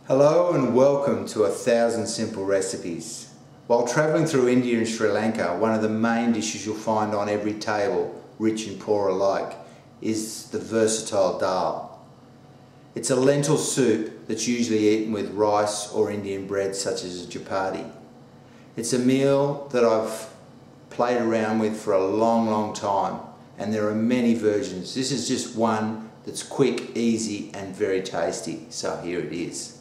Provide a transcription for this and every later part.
Hello and welcome to 1,000 Simple Recipes. While travelling through India and Sri Lanka, one of the main dishes you'll find on every table, rich and poor alike, is the versatile dal. It's a lentil soup that's usually eaten with rice or Indian bread such as a chapati. It's a meal that I've played around with for a long time, and there are many versions. This is just one that's quick, easy and very tasty, so here it is.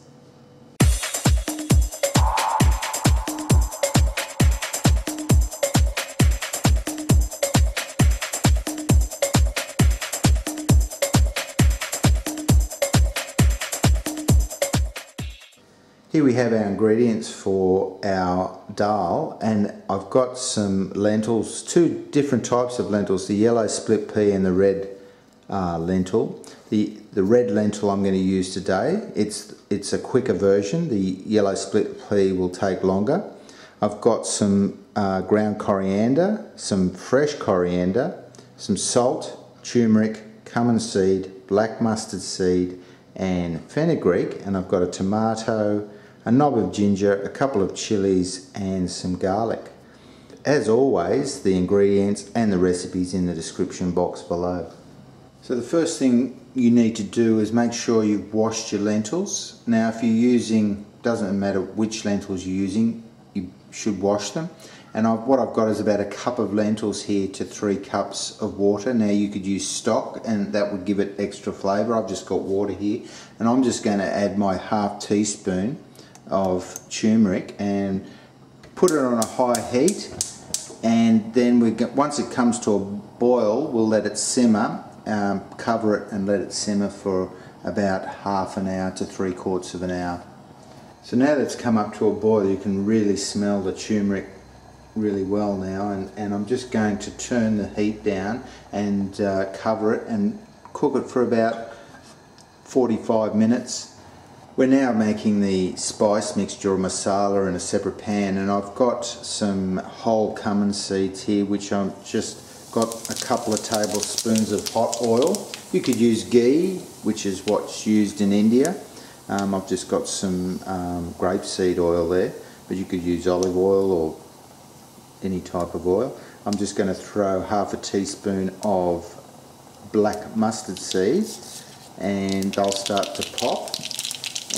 Here we have our ingredients for our dal, and I've got some lentils, two different types of lentils, the yellow split pea and the red lentil. The red lentil I'm going to use today, it's a quicker version. The yellow split pea will take longer. I've got some ground coriander, some fresh coriander, some salt, turmeric, cumin seed, black mustard seed and fenugreek, and I've got a tomato, a knob of ginger, a couple of chilies and some garlic. As always, the ingredients and the recipes in the description box below. So the first thing you need to do is make sure you've washed your lentils. Now if you're using, doesn't matter which lentils you're using, you should wash them. And what I've got is about a cup of lentils here to 3 cups of water. Now you could use stock and that would give it extra flavour. I've just got water here and I'm just going to add my ½ teaspoon of turmeric and put it on a high heat, and then once it comes to a boil we'll let it simmer, cover it and let it simmer for about ½ an hour to 3/4 of an hour. So now that it's come up to a boil you can really smell the turmeric really well now, and I'm just going to turn the heat down and cover it and cook it for about 45 minutes. We're now making the spice mixture or masala in a separate pan, and I've got some whole cumin seeds here which I've just got a couple of tablespoons of hot oil. You could use ghee, which is what's used in India. I've just got some grapeseed oil there, but you could use olive oil or any type of oil. I'm just going to throw ½ teaspoon of black mustard seeds and they'll start to pop.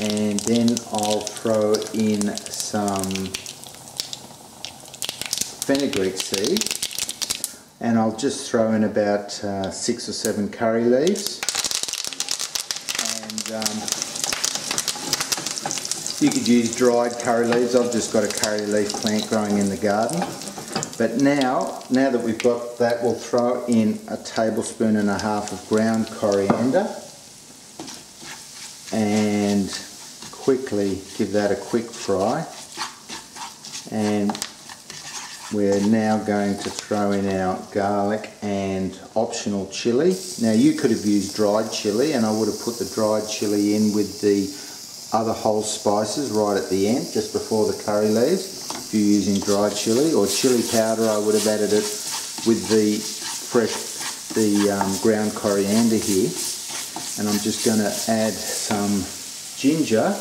And then I'll throw in some fenugreek seed, and I'll just throw in about 6 or 7 curry leaves, and you could use dried curry leaves. I've just got a curry leaf plant growing in the garden. But now that we've got that, we'll throw in a 1.5 tablespoons of ground coriander and quickly give that a quick fry. And we're now going to throw in our garlic and optional chilli. Now you could have used dried chilli, and I would have put the dried chilli in with the other whole spices right at the end, just before the curry leaves. If you're using dried chilli or chilli powder, I would have added it with the ground coriander here. And I'm just going to add some ginger,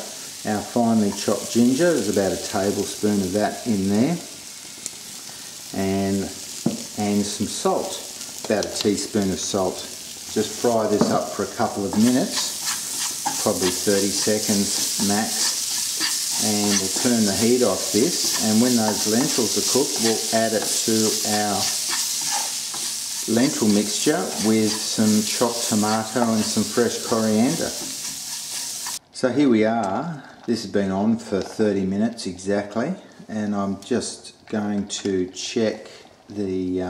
our finely chopped ginger. There's about 1 tablespoon of that in there, and some salt, about 1 teaspoon of salt. Just fry this up for a couple of minutes, probably 30 seconds max, and we'll turn the heat off this, and when those lentils are cooked we'll add it to our lentil mixture with some chopped tomato and some fresh coriander. So here we are. This has been on for 30 minutes exactly, and I'm just going to check the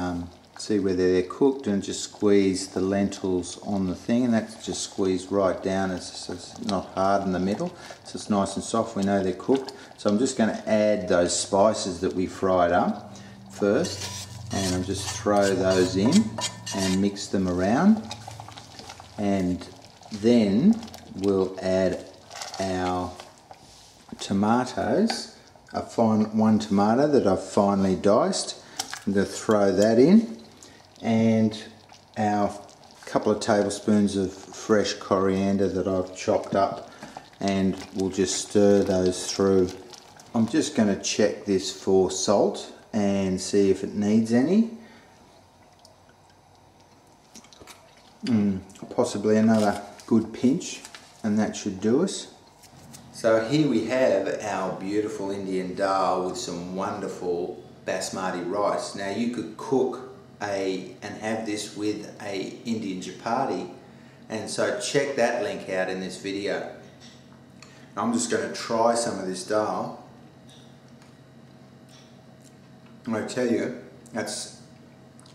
see whether they're cooked and just squeeze the lentils on the thing, and that's just squeezed right down. It's not hard in the middle, so it's nice and soft. We know they're cooked. So I'm just going to add those spices that we fried up first, and I'll just throw those in and mix them around, and then we'll add our tomatoes, one tomato that I've finely diced. I'm going to throw that in, and our couple of tablespoons of fresh coriander that I've chopped up and we'll just stir those through. I'm just going to check this for salt and see if it needs any. Possibly another good pinch, and that should do us. So here we have our beautiful Indian Dhal with some wonderful basmati rice. Now you could cook and have this with a Indian chapati, and so check that link out in this video. I'm just going to try some of this dal. I tell you, that's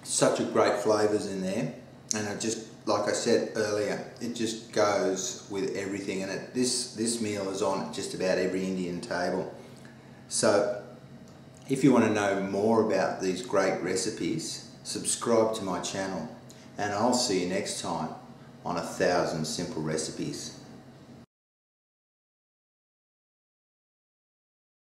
such a great flavours in there, and it just, like I said earlier, it just goes with everything, and this meal is on just about every Indian table. So if you want to know more about these great recipes, subscribe to my channel, and I'll see you next time on 1000 Simple Recipes.